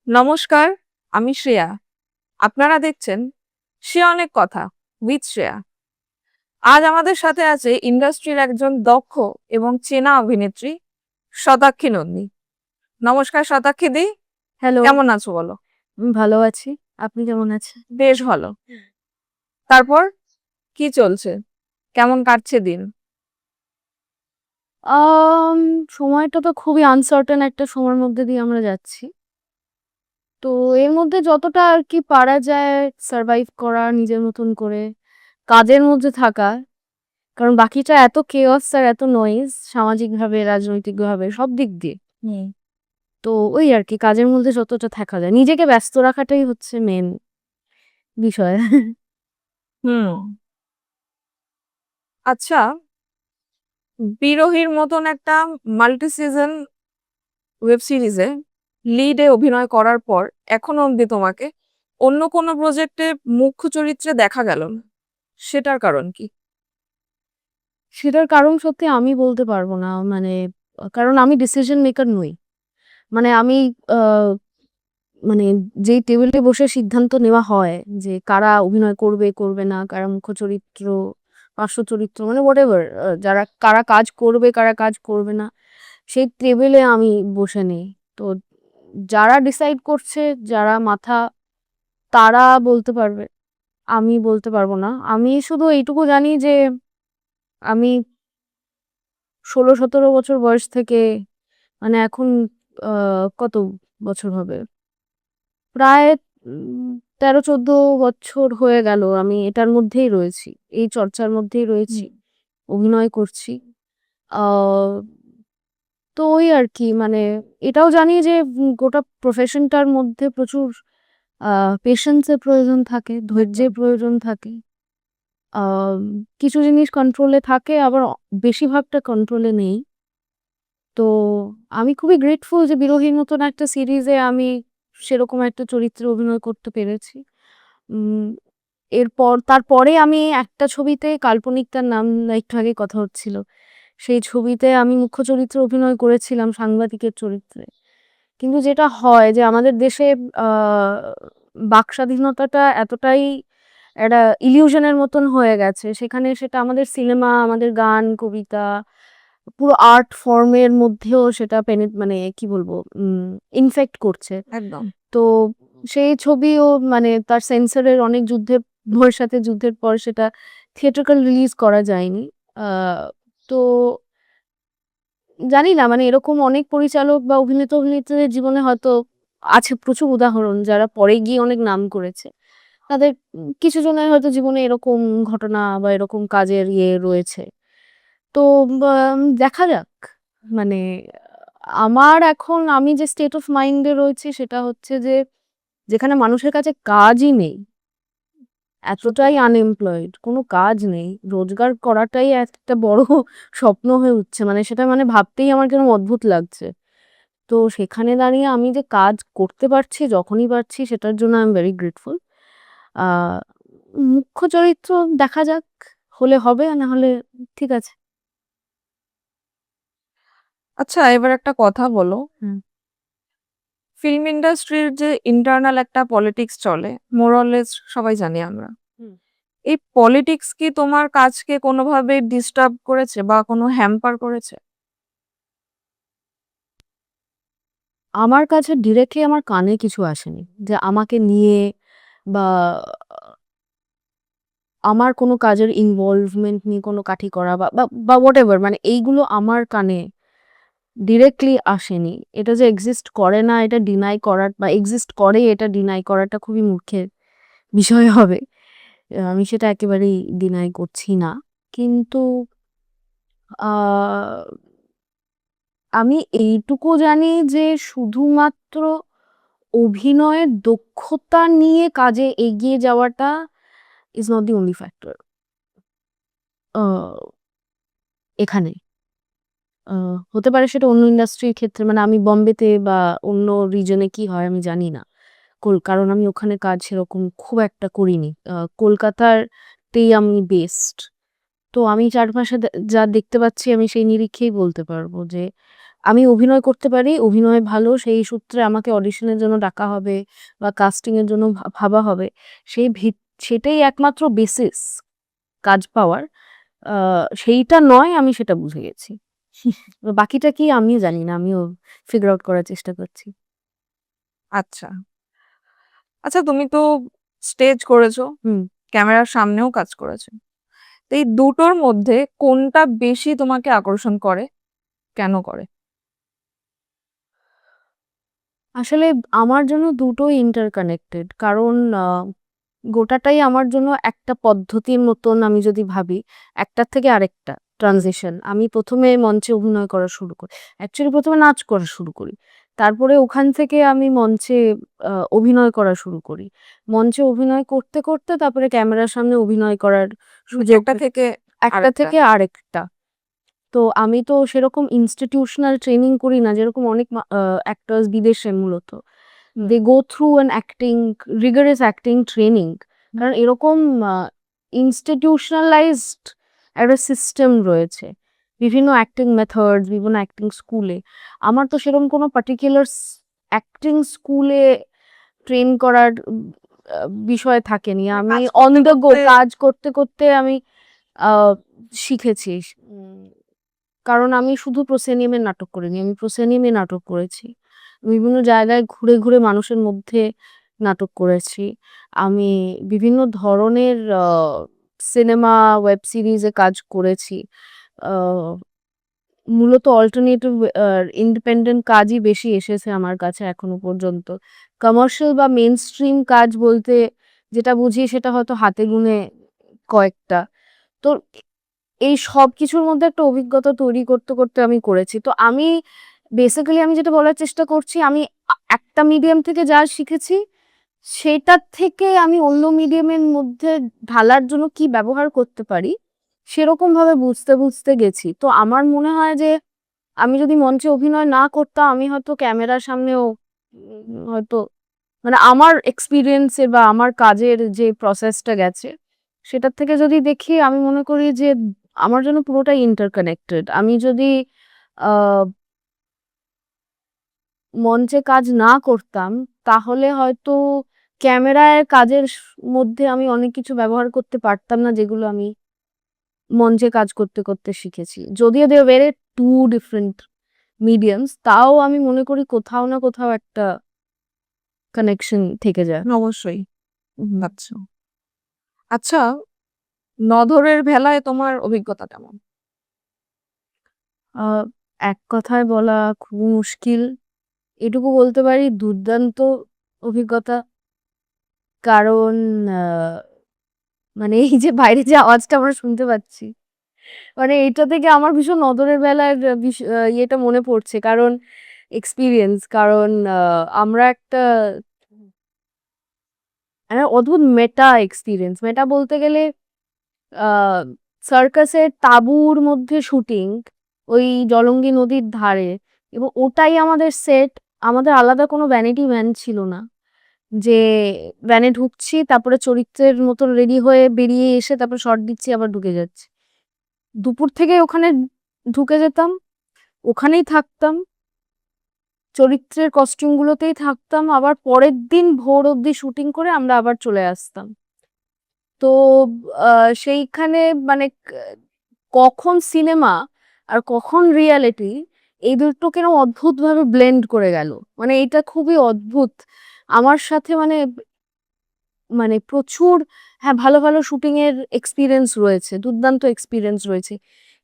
নমস্কার, আমি শ্রেয়া। আপনারা দেখছেন সে অনেক কথা উইথ শ্রেয়া। আজ আমাদের সাথে আছে ইন্ডাস্ট্রির একজন দক্ষ এবং চেনা অভিনেত্রী শতাক্ষী নন্দী। নমস্কার শতাক্ষী দি, হ্যালো, কেমন আছো বলো? ভালো আছি। আপনি কেমন আছেন? বেশ ভালো। তারপর কি চলছে? কেমন কাটছে দিন? আম সময়টা তো খুবই আনসার্টেন একটা সময়ের মধ্যে দিয়ে আমরা যাচ্ছি। তো এর মধ্যে যতটা আরকি পারা যায় সারভাইভ করা নিজের মতন করে, কাজের মধ্যে থাকা। কারণ বাকিটা এত কেওস আর এত নয়েজ সামাজিকভাবে, রাজনৈতিকভাবে সব দিক দিয়ে। হুম। তো ওই আরকি কাজের মধ্যে যতটা থাকা যায়। নিজেকে ব্যস্ত রাখাটাই হচ্ছে মেইন বিষয়। হুম। আচ্ছা, বিরহীর মতন একটা মাল্টি সিজন ওয়েব সিরিজে লিডে অভিনয় করার পর এখনো অবধি তোমাকে অন্য কোনো প্রজেক্টে মুখ্য চরিত্রে দেখা গেল না। সেটার কারণ কি? সেটার কারণ সত্যি আমি বলতে পারব না। মানে কারণ আমি ডিসিশন মেকার নই। মানে আমি আ মানে যেই টেবিলে বসে সিদ্ধান্ত নেওয়া হয় যে কারা অভিনয় করবে, করবে না, কারা মুখ্য চরিত্র, পার্শ্ব চরিত্র মানে হোয়াটএভার যারা কারা কাজ করবে, কারা কাজ করবে না, সেই টেবিলে আমি বসে নেই। তো যারা ডিসাইড করছে, যারা মাথা তারা বলতে পারবে। আমি বলতে পারব না। আমি শুধু এইটুকু জানি যে আমি ১৬-১৭ বছর বয়স থেকে মানে এখন আ কত বছর হবে? প্রায় ১৩-১৪ বছর হয়ে গেল আমি এটার মধ্যেই রয়েছি। এই চর্চার মধ্যেই রয়েছি। হুম। অভিনয় করছি। আ তো ওই আরকি মানে এটাও জানি যে গোটা প্রফেশনটার মধ্যে প্রচুর আ পেশেন্স এর প্রয়োজন থাকে, একদম। ধৈর্যের প্রয়োজন থাকে। আম কিছু জিনিস কন্ট্রোলে থাকে আবার বেশিরভাগটা কন্ট্রোলে নেই। তো আমি খুবই গ্রেটফুল যে 'বিরহীর' মতন একটা সিরিজে আমি সেরকম একটা চরিত্রে অভিনয় করতে পেরেছি। উম তারপরে আমি একটা ছবিতে কাল্পনিক তার নাম একটু আগেই কথা হচ্ছিল। সেই ছবিতে আমি মুখ্য চরিত্রে অভিনয় করেছিলাম সাংবাদিকের চরিত্রে। কিন্তু যেটা হয় যে আমাদের দেশে আ বাকস্বাধীনতাটা এতটাই একটা ইলিউশন এর মতন হয়ে গেছে। সেখানে সেটা আমাদের সিনেমা, আমাদের গান, কবিতা, পুরো আর্ট ফর্ম এর মধ্যেও সেটা মানে কি বলবো ইনফেক্ট করছে। একদম। তো সেই ছবিও মানে তার সেন্সরের অনেক যুদ্ধের বউয়ের সাথে যুদ্ধের পর সেটা থিয়েট্রিক্যাল রিলিজ করা যায়নি। আ তো জানি না মানে এরকম অনেক পরিচালক বা অভিনেতা-অভিনেত্রীদের জীবনে হয়তো আছে প্রচুর উদাহরণ যারা পরে গিয়ে অনেক নাম করেছে। তাদের কিছু জনের হয়তো জীবনে এরকম ঘটনা বা এরকম কাজের রয়েছে। তো দেখা যাক। মানে আমার এখন আমি যে স্টেট অফ মাইন্ড এ রয়েছি সেটা হচ্ছে যে যেখানে মানুষের কাছে কাজই নেই, সত্যি এতটাই কথা। আনএমপ্লয়েড, কোনো কাজ নেই। রোজগার করাটাই একটা বড় স্বপ্ন হয়ে উঠছে। মানে সেটা মানে ভাবতেই আমার কিরকম অদ্ভুত লাগছে। তো সেখানে দাঁড়িয়ে আমি যে কাজ করতে পারছি, যখনই পারছি সেটার জন্য আই এম ভেরি গ্রেটফুল। আ মুখ্য চরিত্র দেখা যাক। হলে হবে, না হলে ঠিক আছে। আচ্ছা, এবার একটা কথা বলো। হুম। ফিল্ম ইন্ডাস্ট্রির যে ইন্টারনাল একটা পলিটিক্স চলে, মোর অর লেস সবাই জানি আমরা। হুম। এই পলিটিক্স কি তোমার কাজকে কোনোভাবে ডিস্টার্ব করেছে বা কোনো হ্যাম্পার করেছে? আমার কাছে ডিরেক্টলি আমার কানে কিছু আসেনি। যে আমাকে নিয়ে বা আমার কোনো কাজের ইনভলভমেন্ট নিয়ে কোনো কাঠি করা বা হোয়াটএভার মানে এইগুলো আমার কানে ডিরেক্টলি আসেনি। এটা যে এক্সিস্ট করে না এটা ডিনাই করা বা এক্সিস্ট করে এটা ডিনাই করাটা খুবই মূর্খের বিষয় হবে। আমি সেটা একেবারেই ডিনাই করছি না। কিন্তু আ আমি এইটুকু জানি যে শুধুমাত্র অভিনয়ের দক্ষতা নিয়ে কাজে এগিয়ে যাওয়াটা is not the only factor uh এখানে। আ হতে পারে সেটা অন্য ইন্ডাস্ট্রির ক্ষেত্রে মানে আমি বম্বেতে বা অন্য রিজনে কি হয় আমি জানি না। কারণ আমি ওখানে কাজ সেরকম খুব একটা করিনি। কলকাতাতেই আমি বেসড। তো আমি চারপাশে যা দেখতে পাচ্ছি আমি সেই নিরিখেই বলতে পারবো যে আমি অভিনয় করতে পারি, অভিনয় ভালো, সেই সূত্রে আমাকে অডিশনের জন্য ডাকা হবে বা কাস্টিং এর জন্য ভাবা হবে। সেই সেটাই একমাত্র বেসিস কাজ পাওয়ার। সেইটা নয়, আমি সেটা বুঝে গেছি। বাকিটা কি আমিও জানি না। আমিও ফিগার আউট করার চেষ্টা করছি। আচ্ছা। আচ্ছা, তুমি তো স্টেজ করেছো, হুম। ক্যামেরার সামনেও কাজ করেছো। তো এই দুটোর মধ্যে কোনটা বেশি তোমাকে আকর্ষণ করে? কেন করে? আসলে আমার জন্য দুটোই ইন্টারকানেক্টেড। কারণ গোটাটাই আমার জন্য একটা পদ্ধতির মতন, আমি যদি ভাবি, একটার থেকে আরেকটা ট্রানজিশন। আমি ১ম এ মঞ্চে অভিনয় করা শুরু করি। অ্যাকচুয়ালি ১ম এ নাচ করা শুরু করি। তারপরে ওখান থেকে আমি মঞ্চে অভিনয় করা শুরু করি। মঞ্চে অভিনয় করতে, করতে তারপরে ক্যামেরার সামনে অভিনয় করার সুযোগ একটা থেকে একটা আরেকটা। থেকে আরেকটা। তো আমি তো সেরকম ইনস্টিটিউশনাল ট্রেনিং করি না, যেরকম অনেক অ্যাক্টরস বিদেশে মূলত। Hmm. They go through an rigorous acting training. কারণ এরকম ইনস্টিটিউশনালাইজড একটা সিস্টেম রয়েছে। বিভিন্ন অ্যাক্টিং মেথডস, বিভিন্ন অ্যাক্টিং স্কুলে। আমার তো সেরকম কোনো পার্টিকুলার অ্যাক্টিং স্কুলে ট্রেন করার বিষয় থাকেনি। মানে আমি কাজ অন করতে দ্য গো করতে কাজ করতে, করতে আমি আ শিখেছি। কারণ আমি শুধু প্রসেনজিমে নাটক করিনি। আমি প্রসেনজিমে নাটক করেছি। বিভিন্ন জায়গায় ঘুরে, ঘুরে মানুষের মধ্যে নাটক করেছি। আমি বিভিন্ন ধরনের সিনেমা, ওয়েব সিরিজে কাজ করেছি। আ মূলত অল্টারনেটিভ ইন্ডিপেন্ডেন্ট কাজই বেশি এসেছে আমার কাছে এখনো পর্যন্ত। কমার্শিয়াল বা মেইনস্ট্রিম কাজ বলতে যেটা বুঝি সেটা হয়তো হাতে গুনে কয়েকটা। তো এই সবকিছুর মধ্যে একটা অভিজ্ঞতা তৈরি করতে, করতে আমি করেছি। তো আমি বেসিক্যালি আমি যেটা বলার চেষ্টা করছি, আমি একটা মিডিয়াম থেকে যা শিখেছি, সেটার থেকে আমি অন্য মিডিয়ামের মধ্যে ঢালার জন্য কি ব্যবহার করতে পারি, সেরকমভাবে বুঝতে, বুঝতে গেছি। তো আমার মনে হয় যে আমি যদি মঞ্চে অভিনয় না করতাম, আমি হয়তো ক্যামেরার সামনেও হয়তো মানে আমার এক্সপেরিয়েন্স এ বা আমার কাজের যে প্রসেসটা গেছে, সেটার থেকে যদি দেখি, আমি মনে করি যে আমার জন্য পুরোটাই ইন্টারকানেক্টেড। আমি যদি আ মঞ্চে কাজ না করতাম, তাহলে হয়তো ক্যামেরায় কাজের মধ্যে আমি অনেক কিছু ব্যবহার করতে পারতাম না, যেগুলো আমি মঞ্চে কাজ করতে, করতে শিখেছি। যদিও they are very two different mediums, তাও আমি মনে করি কোথাও না কোথাও একটা কানেকশন থেকে যায়। অবশ্যই। হুম। আচ্ছা। আচ্ছা, নধরের ভেলায় তোমার অভিজ্ঞতা কেমন? আ এক কথায় বলা খুবই মুশকিল। এটুকু বলতে পারি দুর্দান্ত অভিজ্ঞতা। কারণ আ মানে এই যে বাইরে যে আওয়াজটা আমরা শুনতে পাচ্ছি, মানে এটা থেকে আমার ভীষণ নদরের বেলার ইয়েটা মনে পড়ছে। কারণ এক্সপেরিয়েন্স, কারণ আমরা একটা অদ্ভুত মেটা এক্সপেরিয়েন্স। মেটা বলতে গেলে আ সার্কাসের তাঁবুর মধ্যে শুটিং, ওই জলঙ্গি নদীর ধারে, এবং ওটাই আমাদের সেট। আমাদের আলাদা কোনো ভ্যানিটি ভ্যান ছিল না। যে ভ্যানে ঢুকছি, তারপরে চরিত্রের মতন রেডি হয়ে বেরিয়ে এসে তারপর শট দিচ্ছি, আবার ঢুকে যাচ্ছি। দুপুর থেকেই ওখানে ঢুকে যেতাম, ওখানেই থাকতাম, চরিত্রের কস্টিউম গুলোতেই থাকতাম। আবার পরের দিন ভোর অবধি শুটিং করে আমরা আবার চলে আসতাম। তো আ সেইখানে মানে কখন সিনেমা আর কখন রিয়ালিটি, এই দুটোকে না অদ্ভুতভাবে ব্লেন্ড করে গেল। মানে এটা খুবই অদ্ভুত। আমার সাথে মানে মানে প্রচুর, হ্যাঁ, ভালো, ভালো শুটিং এর এক্সপেরিয়েন্স রয়েছে, দুর্দান্ত এক্সপেরিয়েন্স রয়েছে।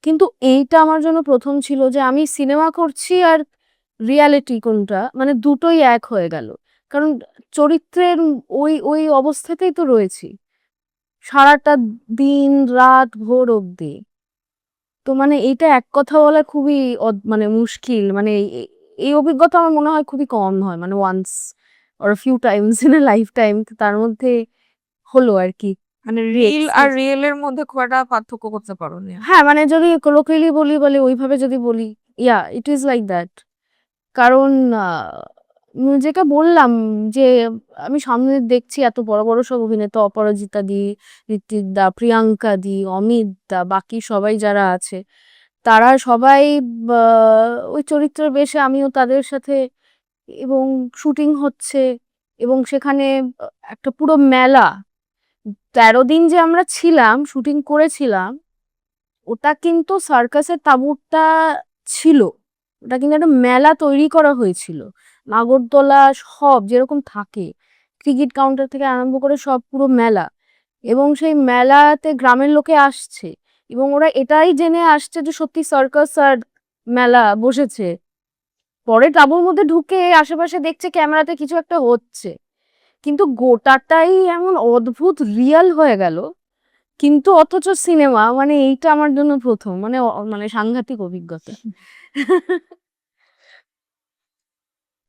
কিন্তু এইটা আমার জন্য ১ম ছিল যে আমি সিনেমা করছি আর রিয়ালিটি কোনটা, মানে দুটোই এক হয়ে গেল। কারণ চরিত্রের ওই অবস্থাতেই তো রয়েছি। সারাটা দিন, রাত, ভোর অবধি। তো মানে এইটা এক কথা বলা খুবই মানে মুশকিল। মানে এই অভিজ্ঞতা আমার মনে হয় খুবই কম হয়। মানে once or a few times in a lifetime, তো তার মধ্যে হলো আরকি। মানে খুবই রিল আর রিয়েল এর মধ্যে খুব একটা পার্থক্য করতে পারোনি। হ্যাঁ, মানে যদি colloquially বলে ওইভাবে যদি বলি, it is like that. কারণ আ যেটা বললাম যে আমি সামনে দেখছি এত বড়, বড় সব অভিনেতা, অপরাজিতা দি, ঋত্বিক দা, প্রিয়াঙ্কা দি, অমিত দা, বাকি সবাই যারা আছে, তারা সবাই ওই চরিত্রের বেশে আমিও তাদের সাথে, এবং শুটিং হচ্ছে, এবং সেখানে একটা পুরো মেলা ১৩ দিন যে আমরা ছিলাম, শুটিং করেছিলাম, ওটা কিন্তু সার্কাসের তাঁবুটা ছিল। ওটা কিন্তু একটা মেলা তৈরি করা হয়েছিল। নাগরদোলা সব যেরকম থাকে, টিকিট কাউন্টার থেকে আরম্ভ করে সব পুরো মেলা। এবং সেই মেলাতে গ্রামের লোকে আসছে, এবং ওরা এটাই জেনে আসছে যে সত্যি সার্কাস আর মেলা বসেছে। পরে তাঁবুর মধ্যে ঢুকে আশেপাশে দেখছে ক্যামেরাতে কিছু একটা হচ্ছে। কিন্তু গোটাটাই এমন অদ্ভুত রিয়াল হয়ে গেল। কিন্তু অথচ সিনেমা, মানে এইটা আমার জন্য ১ম, মানে মানে সাংঘাতিক অভিজ্ঞতা।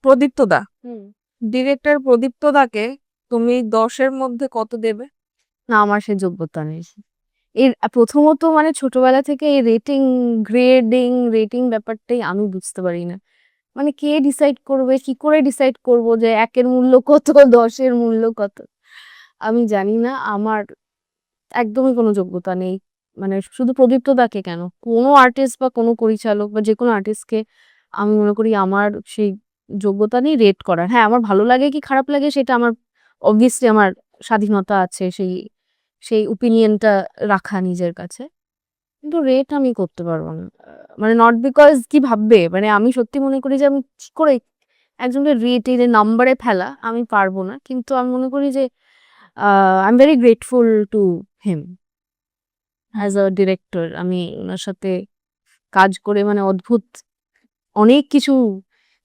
প্রদীপ্ত দা, হুম। ডিরেক্টর প্রদীপ্ত দাকে তুমি 10-এর মধ্যে কত দেবে? না, আমার সে যোগ্যতা নেই। প্রথমত মানে ছোটবেলা থেকে এই রেটিং ব্যাপারটাই আমি বুঝতে পারি না। মানে কে ডিসাইড করবে, কি করে ডিসাইড করব যে ১ এর মূল্য কত, ১০ এর মূল্য কত? আমি জানি না। আমার একদমই কোনো যোগ্যতা নেই। মানে শুধু প্রদীপ্ত দাকে কেন, কোনো আর্টিস্ট বা কোনো পরিচালক বা যেকোনো আর্টিস্টকে আমি মনে করি আমার সেই যোগ্যতা নেই রেট করার। হ্যাঁ, আমার ভালো লাগে কি খারাপ লাগে সেটা আমার obviously আমার স্বাধীনতা আছে সেই সেই ওপিনিয়নটা রাখা নিজের কাছে। কিন্তু রেট আমি করতে পারব না। মানে নট বিকজ কি ভাববে? মানে আমি সত্যি মনে করি যে আমি কি করে একজনকে রেট এর নাম্বারে ফেলা আমি পারব না। কিন্তু আমি মনে করি যে I am very grateful to him as a director. আমি উনার সাথে কাজ করে মানে অদ্ভুত অনেক কিছু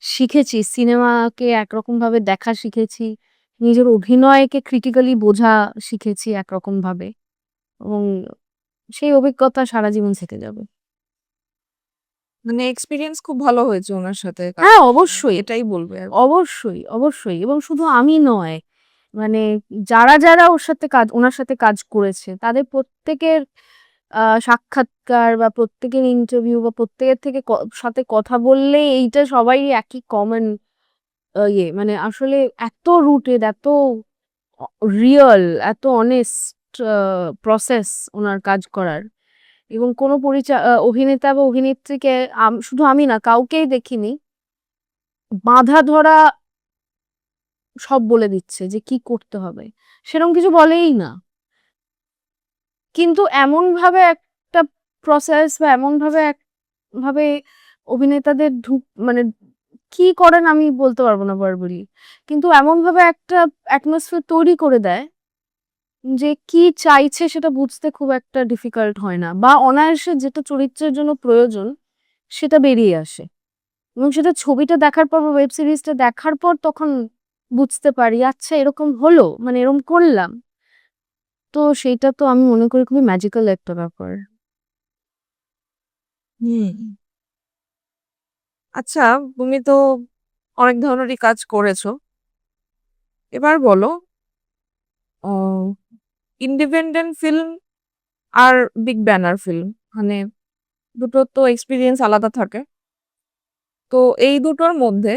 শিখেছি। সিনেমাকে একরকমভাবে দেখা শিখেছি। নিজের অভিনয়কে ক্রিটিক্যালি বোঝা শিখেছি একরকমভাবে, এবং সেই অভিজ্ঞতা সারা জীবন থেকে যাবে। মানে এক্সপেরিয়েন্স খুব ভালো হয়েছে ওনার সাথে কাজ হ্যাঁ, করে। অবশ্যই, এটাই বলবে আর কি। অবশ্যই, অবশ্যই, এবং শুধু আমি নয়, মানে যারা ওনার সাথে কাজ করেছে তাদের প্রত্যেকের সাক্ষাৎকার বা প্রত্যেকের ইন্টারভিউ বা প্রত্যেকের থেকে সাথে কথা বললে এইটা সবাই একই কমন মানে আসলে এত রুটেড, এত রিয়াল, এত অনেস্ট প্রসেস ওনার কাজ করার। এবং কোনো অভিনেতা বা অভিনেত্রীকে শুধু আমি না, কাউকেই দেখিনি বাঁধা ধরা সব বলে দিচ্ছে যে কি করতে হবে। সেরকম কিছু বলেই না। কিন্তু এমনভাবে একটা প্রসেস বা এমনভাবে ভাবে অভিনেতাদের মানে কি করেন আমি বলতে পারব না বারবারই। কিন্তু এমনভাবে একটা অ্যাটমসফিয়ার তৈরি করে দেয় যে কি চাইছে সেটা বুঝতে খুব একটা ডিফিকাল্ট হয় না। বা অনায়াসে যেটা চরিত্রের জন্য প্রয়োজন সেটা বেরিয়ে আসে। এবং সেটা ছবিটা দেখার পর বা ওয়েব সিরিজটা দেখার পর তখন বুঝতে পারি, আচ্ছা এরকম হলো, মানে এরকম করলাম। তো সেইটা তো আমি মনে করি খুবই ম্যাজিক্যাল একটা ব্যাপার। হুম। আচ্ছা, তুমি তো অনেক ধরনেরই কাজ করেছো। এবার বলো, ইন্ডিপেন্ডেন্ট ফিল্ম আর বিগ ব্যানার ফিল্ম, মানে দুটো তো এক্সপিরিয়েন্স আলাদা থাকে। তো এই দুটোর মধ্যে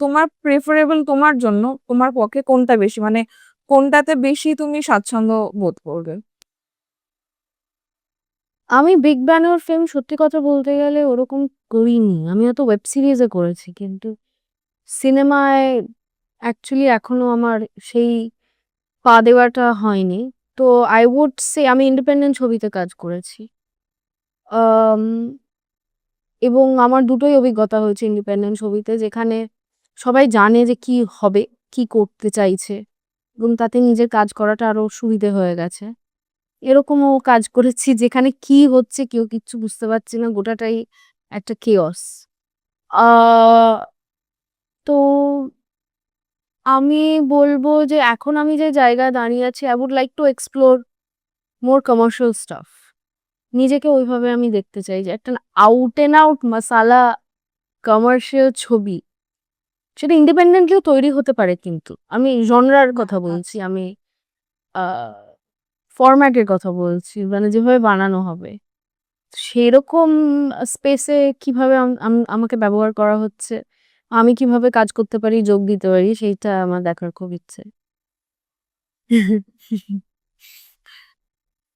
তোমার প্রেফারেবল, তোমার জন্য তোমার পক্ষে কোনটা বেশি, মানে কোনটাতে বেশি তুমি স্বাচ্ছন্দ্য বোধ করবে? আমি বিগ ব্যানার ফিল্ম সত্যি কথা বলতে গেলে ওরকম করিনি। আমি হয়তো ওয়েব সিরিজে করেছি, কিন্তু সিনেমায় অ্যাকচুয়ালি এখনো আমার সেই পা দেওয়াটা হয়নি। তো আই উড সে আমি ইন্ডিপেন্ডেন্ট ছবিতে কাজ করেছি। আম এবং আমার দুটোই অভিজ্ঞতা হয়েছে ইন্ডিপেন্ডেন্ট ছবিতে, যেখানে সবাই জানে যে কি হবে, কি করতে চাইছে, এবং তাতে নিজের কাজ করাটা আরো সুবিধে হয়ে গেছে। এরকমও কাজ করেছি যেখানে কি হচ্ছে কেউ কিচ্ছু বুঝতে পারছি না। গোটাটাই একটা chaos। আ তো আমি বলব যে এখন আমি যে জায়গায় দাঁড়িয়ে আছি, I would like to explore more commercial stuff। নিজেকে ওইভাবে আমি দেখতে চাই যে একটা আউট অ্যান্ড আউট মাসালা কমার্শিয়াল ছবি। সেটা ইন্ডিপেন্ডেন্টলিও তৈরি হতে পারে, কিন্তু আমি জনরার কথা বলছি। আমি আ ফরম্যাটের কথা বলছি। মানে যেভাবে বানানো হবে। সেরকম স্পেসে কিভাবে আমাকে ব্যবহার করা হচ্ছে, আমি কিভাবে কাজ করতে পারি, যোগ দিতে পারি, সেইটা আমার দেখার খুব ইচ্ছে।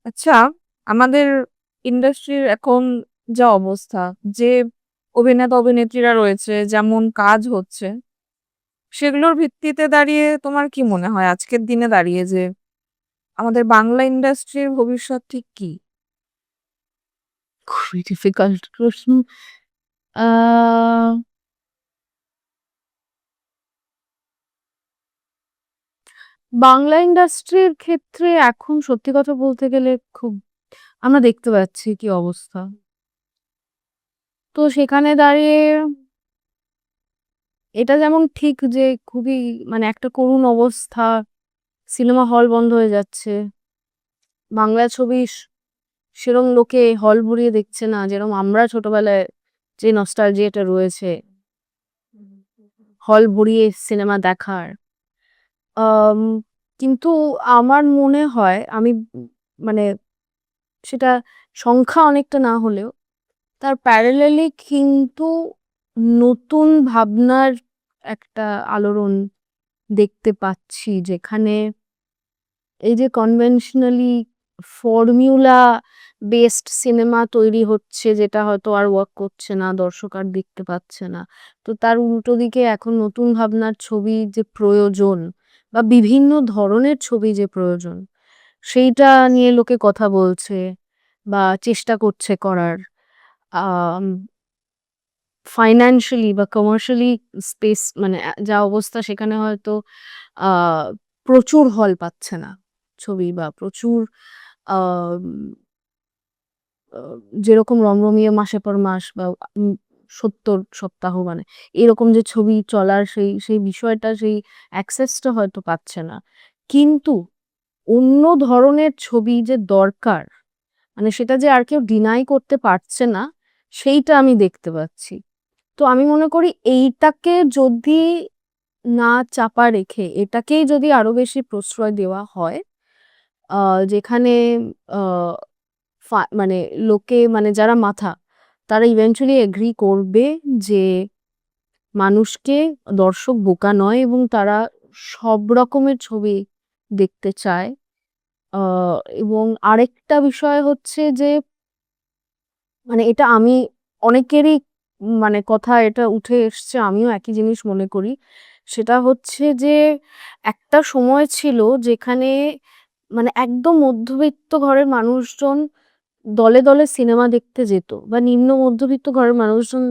আচ্ছা, আমাদের ইন্ডাস্ট্রির এখন যা অবস্থা, যে অভিনেতা-অভিনেত্রীরা রয়েছে, যেমন কাজ হচ্ছে, সেগুলোর ভিত্তিতে দাঁড়িয়ে তোমার কি মনে হয় আজকের দিনে দাঁড়িয়ে যে আমাদের বাংলা ইন্ডাস্ট্রির ভবিষ্যৎ ঠিক কি? খুবই ডিফিকাল্ট প্রশ্ন। আহ বাংলা ইন্ডাস্ট্রির ক্ষেত্রে এখন সত্যি কথা বলতে গেলে খুব আমরা দেখতে পাচ্ছি কি অবস্থা। তো সেখানে দাঁড়িয়ে এটা যেমন ঠিক যে খুবই মানে একটা করুণ অবস্থা, সিনেমা হল বন্ধ হয়ে যাচ্ছে। বাংলা ছবি সেরম লোকে হল ভরিয়ে দেখছে না, যেরকম আমরা ছোটবেলায় যে নস্টালজিয়াটা রয়েছে হল ভরিয়ে সিনেমা দেখার। আম কিন্তু আমার মনে হয় আমি মানে সেটা সংখ্যা অনেকটা না হলেও তার প্যারালালি কিন্তু নতুন ভাবনার একটা আলোড়ন দেখতে পাচ্ছি, যেখানে এই যে কনভেনশনালি ফর্মুলা বেসড সিনেমা তৈরি হচ্ছে যেটা হয়তো আর ওয়ার্ক করছে না, দর্শক আর দেখতে পাচ্ছে না। তো তার উল্টো দিকে এখন নতুন ভাবনার ছবি যে প্রয়োজন বা বিভিন্ন ধরনের ছবি যে প্রয়োজন, সেইটা নিয়ে লোকে কথা বলছে বা চেষ্টা করছে করার। আম ফাইন্যান্সিয়ালি বা কমার্শিয়ালি স্পেস মানে যা অবস্থা সেখানে হয়তো আ প্রচুর হল পাচ্ছে না ছবি বা প্রচুর আম আ যেরকম রমরমিয়ে মাসের পর মাস বা ৭০ সপ্তাহ মানে এরকম যে ছবি চলার সেই বিষয়টা সেই অ্যাক্সেস টা হয়তো পাচ্ছে না। কিন্তু অন্য ধরনের ছবি যে দরকার, মানে সেটা যে আর কেউ ডিনাই করতে পারছে না, সেইটা আমি দেখতে পাচ্ছি। তো আমি মনে করি এইটাকে যদি না চাপা রেখে এটাকেই যদি আরো বেশি প্রশ্রয় দেওয়া হয়, আ যেখানে আ মানে লোকে মানে যারা মাথা, তারা ইভেন্চুয়ালি এগ্রি করবে যে মানুষকে দর্শক বোকা নয় এবং তারা সব রকমের ছবি দেখতে চায়। আ এবং আরেকটা বিষয় হচ্ছে যে মানে এটা আমি অনেকেরই মানে কথা এটা উঠে এসছে, আমিও একই জিনিস মনে করি। সেটা হচ্ছে যে একটা সময় ছিল যেখানে মানে একদম মধ্যবিত্ত ঘরের মানুষজন দলে, দলে সিনেমা দেখতে যেত বা নিম্ন মধ্যবিত্ত ঘরের মানুষজন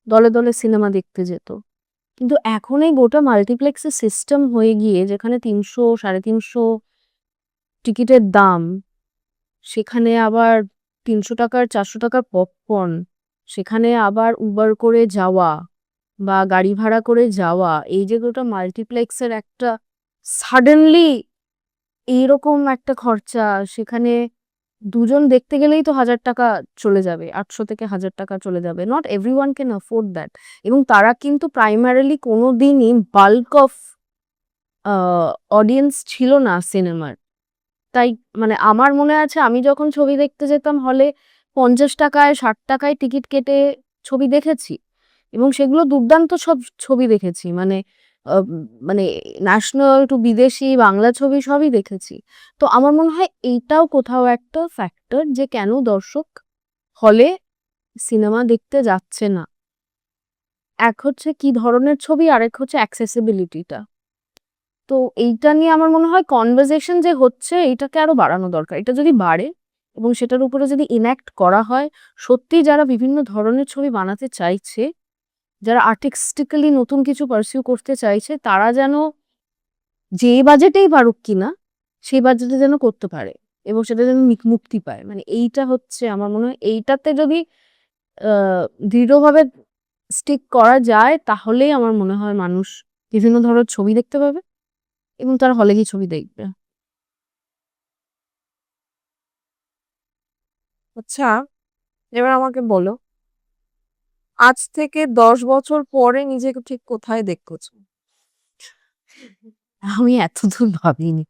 দলে, দলে সিনেমা দেখতে যেত। কিন্তু এখন এই গোটা মাল্টিপ্লেক্সের সিস্টেম হয়ে গিয়ে যেখানে ৩০০, ৳৩৫০ টিকিটের দাম, সেখানে আবার ৳৩০০ র ৳৪০০ র পপকর্ন, সেখানে আবার উবার করে যাওয়া বা গাড়ি ভাড়া করে যাওয়া, এই যে গোটা মাল্টিপ্লেক্সের একটা সাডেনলি এইরকম একটা খরচা, সেখানে দুজন দেখতে গেলেই তো ৳১,০০০ চলে যাবে। ৮০০ থেকে ৳১,০০০ চলে যাবে। Not everyone can afford that. এবং তারা কিন্তু প্রাইমারিলি কোনোদিনই বাল্ক অফ আ অডিয়েন্স ছিল না সিনেমার। তাই মানে আমার মনে আছে আমি যখন ছবি দেখতে যেতাম হলে ৳৫০ য় ৳৬০ য় টিকিট কেটে ছবি দেখেছি। এবং সেগুলো দুর্দান্ত সব ছবি দেখেছি। মানে আ মানে ন্যাশনাল টু বিদেশি বাংলা ছবি সবই দেখেছি। তো আমার মনে হয় এইটাও কোথাও একটা ফ্যাক্টর যে কেন দর্শক হলে সিনেমা দেখতে যাচ্ছে না। এক হচ্ছে কি ধরনের ছবি, আরেক হচ্ছে accessibility টা। তো এইটা নিয়ে আমার মনে হয় কনভারসেশন যে হচ্ছে এইটাকে আরো বাড়ানো দরকার। এটা যদি বাড়ে এবং সেটার উপরে যদি enact করা হয়, সত্যিই যারা বিভিন্ন ধরনের ছবি বানাতে চাইছে, যারা আর্টিস্টিক্যালি নতুন কিছু pursue করতে চাইছে, তারা যেন যে বাজেটেই পারুক কিনা, সেই বাজেটে যেন করতে পারে এবং সেটা যেন মুক্তি পায়। মানে এইটা হচ্ছে আমার মনে হয় এইটাতে যদি আ দৃঢ়ভাবে স্টিক করা যায়, তাহলেই আমার মনে হয় মানুষ বিভিন্ন ধরনের ছবি দেখতে পাবে এবং তারা হলে গিয়ে ছবি দেখবে। আচ্ছা, এবার আমাকে বলো, আজ থেকে ১০ বছর পরে নিজেকে ঠিক কোথায় দেখছো? আমি এতদূর ভাবিনি।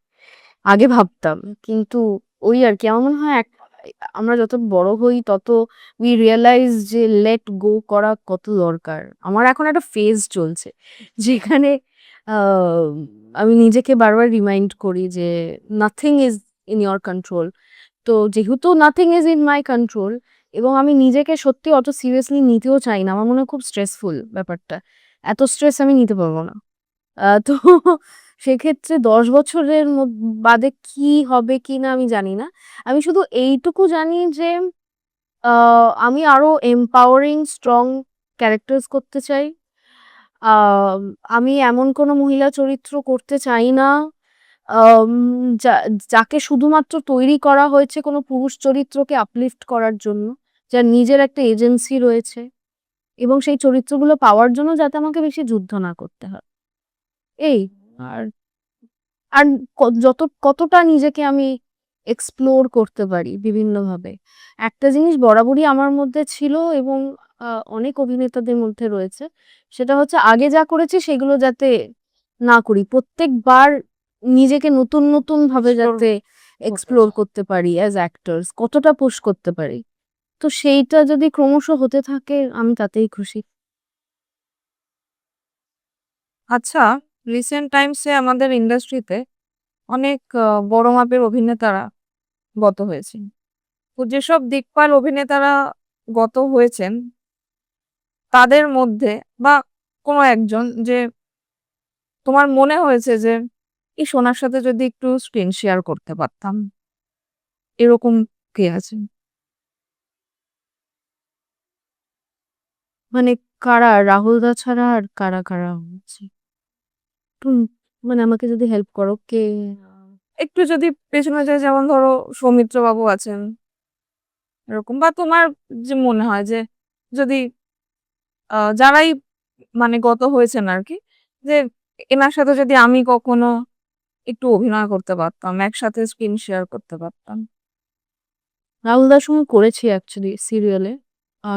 আগে ভাবতাম। কিন্তু ওই আরকি আমার মনে হয় আমরা যত বড় হই তত we realize যে let go করা কত দরকার। আমার এখন একটা ফেজ চলছে। যেখানে আ আমি নিজেকে বারবার রিমাইন্ড করি যে nothing is in your control. তো যেহেতু nothing is in my control, এবং আমি নিজেকে সত্যি অত সিরিয়াসলি নিতেও চাই না। আমার মনে হয় খুব স্ট্রেসফুল ব্যাপারটা। এত স্ট্রেস আমি নিতে পারব না। তো সেক্ষেত্রে ১০ বছরের বাদে কি হবে কিনা আমি জানি না। আমি শুধু এইটুকু জানি যে আ আমি আরো empowering strong ক্যারেক্টার্স করতে চাই। আম আমি এমন কোনো মহিলা চরিত্র করতে চাই না আম যা যাকে শুধুমাত্র তৈরি করা হয়েছে কোনো পুরুষ চরিত্রকে uplift করার জন্য। যার নিজের একটা এজেন্সি রয়েছে এবং সেই চরিত্রগুলো পাওয়ার জন্য যাতে আমাকে বেশি যুদ্ধ না করতে হয়। এই আর আর কতটা নিজেকে আমি এক্সপ্লোর করতে পারি বিভিন্নভাবে। একটা জিনিস বরাবরই আমার মধ্যে ছিল এবং আ অনেক অভিনেতাদের মধ্যে রয়েছে। সেটা হচ্ছে আগে যা করেছি সেগুলো যাতে না করি। প্রত্যেকবার নিজেকে নতুন ভাবে Explore যাতে করতে এক্সপ্লোর চাও। করতে পারি অ্যাজ অ্যাক্টরস কতটা পুশ করতে পারি। তো সেইটা যদি ক্রমশ হতে থাকে আমি তাতেই খুশি। আচ্ছা, রিসেন্ট টাইমসে আমাদের ইন্ডাস্ট্রিতে অনেক বড় মাপের অভিনেতারা গত হয়েছেন। তো যেসব দিকপাল অভিনেতারা গত হয়েছেন, তাদের মধ্যে বা কোনো একজন যে তোমার মনে হয়েছে যে, ইস! ওনার সাথে যদি একটু স্ক্রিন শেয়ার করতে পারতাম। এরকম কে আছেন? মানে কারা রাহুল দা ছাড়া আর কারা হচ্ছে? একটু মানে আমাকে যদি হেল্প করো কে আ একটু যদি পেছনে যাই, যেমন ধরো সৌমিত্র বাবু আছেন, এরকম বা তোমার যে মনে হয় যে যদি যারাই মানে গত হয়েছেন আরকি, যে এনার সাথে যদি আমি কখনো একটু অভিনয় করতে পারতাম, একসাথে স্ক্রিন শেয়ার করতে পারতাম। রাহুল দার সঙ্গে করেছি অ্যাকচুয়ালি সিরিয়ালে।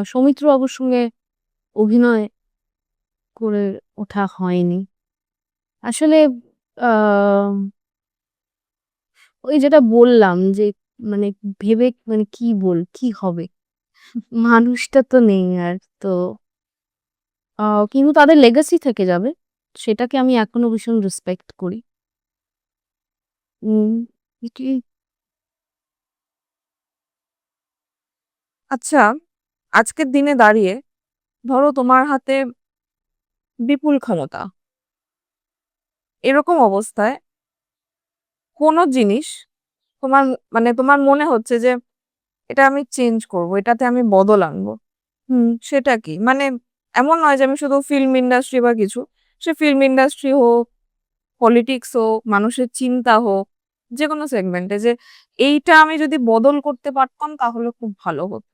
সৌমিত্র বাবুর সঙ্গে অভিনয় করে ওঠা হয়নি। আসলে আম ওই যেটা বললাম যে মানে ভেবে মানে কি হবে? মানুষটা তো নেই আর। তো আ কিন্তু তাদের লেগাসি থেকে যাবে। সেটাকে আমি এখনো ভীষণ রেসপেক্ট করি। উম এটি আচ্ছা, আজকের দিনে দাঁড়িয়ে ধরো তোমার হাতে বিপুল ক্ষমতা। এরকম অবস্থায় কোনো জিনিস তোমার মানে তোমার মনে হচ্ছে যে এটা আমি চেঞ্জ করব, এটাতে আমি বদল আনবো। সেটা কি? মানে এমন নয় যে আমি শুধু ফিল্ম ইন্ডাস্ট্রি বা কিছু। সে ফিল্ম ইন্ডাস্ট্রি হোক, পলিটিক্স হোক, মানুষের চিন্তা হোক, যেকোনো সেগমেন্টে যে এইটা আমি যদি বদল করতে পারতাম তাহলে খুব ভালো হতো।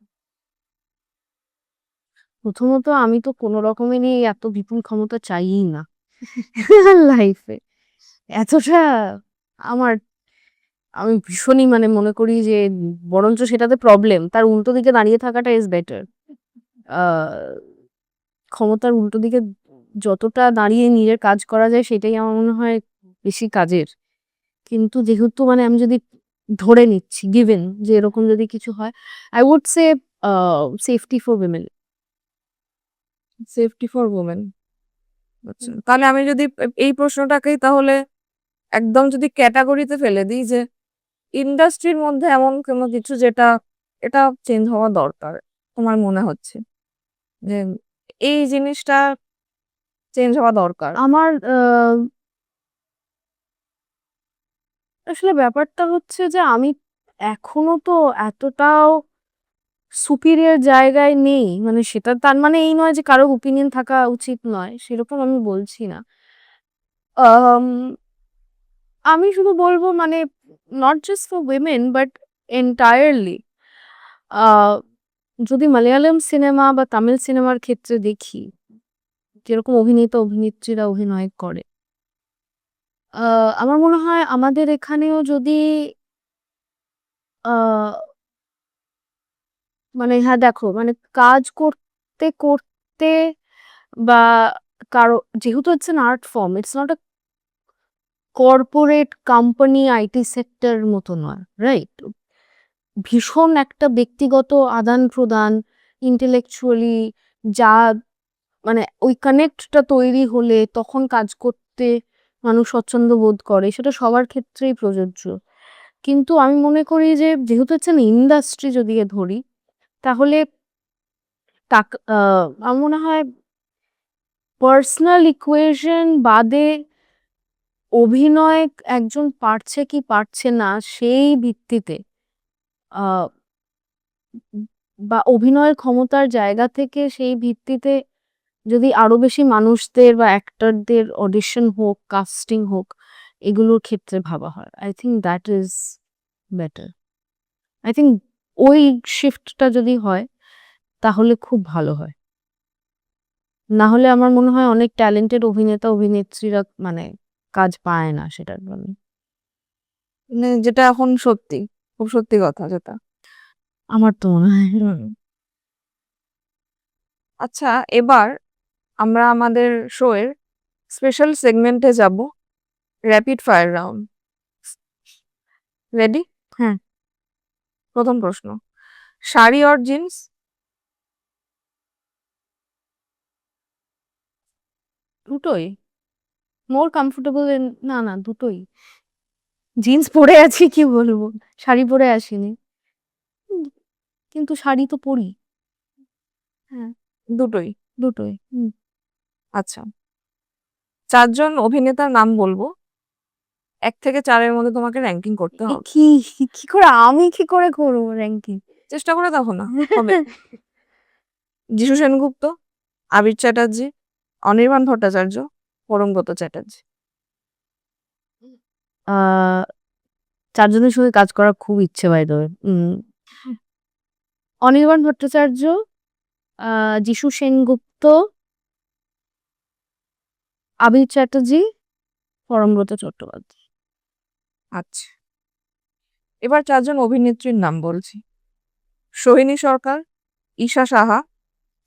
প্রথমত আমি তো কোনো রকমেরই এত বিপুল ক্ষমতা চাইই না লাইফে। এতটা আমার আমি ভীষণই মানে মনে করি যে বরঞ্চ সেটাতে প্রবলেম। তার উল্টো দিকে দাঁড়িয়ে থাকাটা ইজ বেটার। আ ক্ষমতার উল্টো দিকে যতটা দাঁড়িয়ে নিজের কাজ করা যায় সেটাই আমার মনে হয় বেশি কাজের। কিন্তু যেহেতু মানে আমি যদি ধরে নিচ্ছি গিভেন যে এরকম যদি কিছু হয়, I would say a safety for women. Safety for women. আচ্ছা। তাহলে আমি যদি এই প্রশ্নটাকেই তাহলে একদম যদি ক্যাটেগরিতে ফেলে দিই যে ইন্ডাস্ট্রির মধ্যে এমন কোনো কিছু যেটা এটা চেঞ্জ হওয়া দরকার। তোমার মনে হচ্ছে যে এই জিনিসটা চেঞ্জ হওয়া দরকার। আমার আসলে ব্যাপারটা হচ্ছে যে আমি এখনো তো এতটাও সুপিরিয়র জায়গায় নেই। মানে সেটা তার মানে এই নয় যে কারো ওপিনিয়ন থাকা উচিত নয়। সেরকম আমি বলছি না। আম আমি শুধু বলব মানে not just for women but entirely uh যদি মালায়ালাম সিনেমা বা তামিল সিনেমার ক্ষেত্রে দেখি, যেরকম অভিনেতা-অভিনেত্রীরা অভিনয় করে। আ আমার মনে হয় আমাদের এখানেও যদি আ মানে হ্যাঁ, দেখো মানে কাজ করতে বা কারো যেহেতু it's an art form, it's not a corporate company IT sector মতো নয়, রাইট? ভীষণ একটা ব্যক্তিগত আদান-প্রদান, intellectually যা মানে ওই কানেক্টটা তৈরি হলে তখন কাজ করতে মানুষ স্বচ্ছন্দ বোধ করে। সেটা সবার ক্ষেত্রেই প্রযোজ্য। কিন্তু আমি মনে করি যে যেহেতু ইটস অ্যান ইন্ডাস্ট্রি যদি ধরি, তাহলে আমার মনে হয় পার্সোনাল ইকুয়েশন বাদে অভিনয় একজন পারছে কি পারছে না সেই ভিত্তিতে আহ, বা অভিনয়ের ক্ষমতার জায়গা থেকে সেই ভিত্তিতে যদি আরো বেশি মানুষদের বা অ্যাক্টরদের অডিশন হোক, কাস্টিং হোক, এগুলোর ক্ষেত্রে ভাবা হয়, I think that is better. I think ওই শিফটটা যদি হয় তাহলে খুব ভালো হয়। না হলে আমার মনে হয় অনেক ট্যালেন্টেড অভিনেতা অভিনেত্রীরা মানে কাজ পায় না সেটার জন্য। মানে যেটা এখন সত্যি, খুব সত্যি কথা যেটা। আমার তো মনে হয় আচ্ছা, এবার আমরা আমাদের শো এর স্পেশাল সেগমেন্টে যাব, র্যাপিড ফায়ার রাউন্ড। রেডি? হ্যাঁ। প্রথম প্রশ্ন, শাড়ি অর জিন্স? দুটোই মোর কমফোর্টেবল। না না, দুটোই। জিন্স পরে আছি কি বলবো, শাড়ি পরে আসিনি, উম, কিন্তু শাড়ি তো পরি। হ্যাঁ, দুটোই। দুটোই। আচ্ছা, চারজন অভিনেতার নাম বলবো, 1 থেকে 4-এর মধ্যে তোমাকে র্যাঙ্কিং করতে এ হবে। কি কি করে আমি কি করে করবো র্যাঙ্কিং? চেষ্টা করে দেখো না, হবে। যিশু সেনগুপ্ত, আবির চ্যাটার্জি, অনির্বাণ ভট্টাচার্য, পরমব্রত চ্যাটার্জি। আহ চারজনের সঙ্গে কাজ করার খুব ইচ্ছে by the way. Anirban Bhattacharya, Jishu Sengupta, আবির চ্যাটার্জি, পরমব্রত চট্টোপাধ্যায়। আচ্ছা, এবার 4জন অভিনেত্রীর নাম বলছি, সোহিনী সরকার, ঈশা সাহা,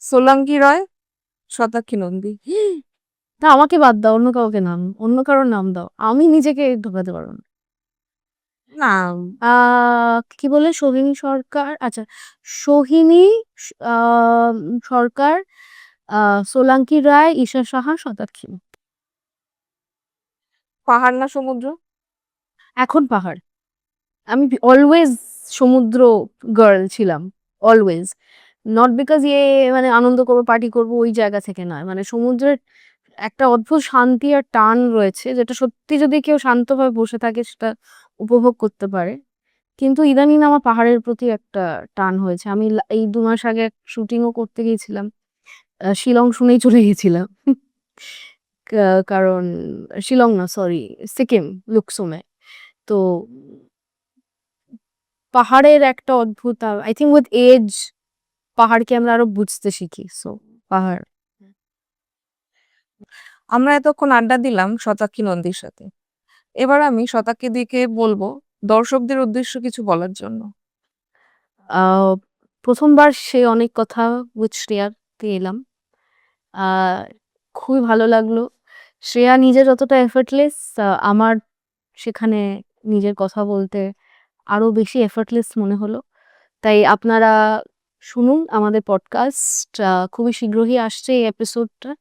সোলাঙ্কি রায়, শতাক্ষী নন্দী। না, আমাকে বাদ দাও, অন্য কাউকে নাম, অন্য কারোর নাম দাও, আমি নিজেকে ঢোকাতে পারবো না। না, কি বলে, সোহিনী সরকার, আচ্ছা, সোহিনী আহ, সরকার, সোলাঙ্কি রায়, ঈশা সাহা, শতাক্ষী। পাহাড় না সমুদ্র? এখন পাহাড়। আমি অলওয়েজ সমুদ্র গার্ল ছিলাম, অলওয়েজ। নট বিকজ মানে আনন্দ করবো পার্টি করবো ওই জায়গা থেকে নয়, মানে সমুদ্রের একটা অদ্ভুত শান্তি আর টান রয়েছে, যেটা সত্যি যদি কেউ শান্তভাবে বসে থাকে সেটা উপভোগ করতে পারে। কিন্তু ইদানিং আমার পাহাড়ের প্রতি একটা টান হয়েছে। আমি এই 2 মাস আগে শুটিংও করতে গিয়েছিলাম, শিলং শুনেই চলে গেছিলাম। কারণ শিলং না, সরি, সিকিম, লুকসুমে। তো পাহাড়ের একটা অদ্ভুত, আই থিঙ্ক উইথ এজ পাহাড়কে আমরা আরো বুঝতে শিখি, সো পাহাড়। আমরা এতক্ষণ আড্ডা দিলাম শতাক্ষী নন্দীর সাথে, এবার আমি শতাক্ষী দিকে বলবো দর্শকদের উদ্দেশ্য কিছু বলার জন্য। আহ প্রথমবার সে অনেক কথা উইথ শ্রেয়াতে এলাম, আহ খুবই ভালো লাগলো। শ্রেয়া নিজে যতটা এফর্টলেস, আমার সেখানে নিজের কথা বলতে আরো বেশি এফর্টলেস মনে হলো। তাই আপনারা শুনুন আমাদের পডকাস্ট, খুবই শীঘ্রই আসছে এই এপিসোডটা,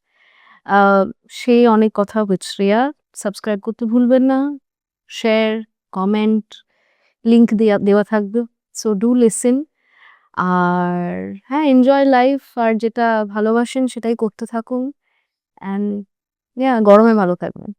সেই অনেক কথা উইথ শ্রেয়া। সাবস্ক্রাইব করতে ভুলবেন না, শেয়ার, কমেন্ট, লিঙ্ক দেওয়া থাকবে, সো ডু লিসেন। আর হ্যাঁ, এনজয় লাইফ, আর যেটা ভালোবাসেন সেটাই করতে থাকুন, অ্যান্ড গরমে ভালো থাকবেন।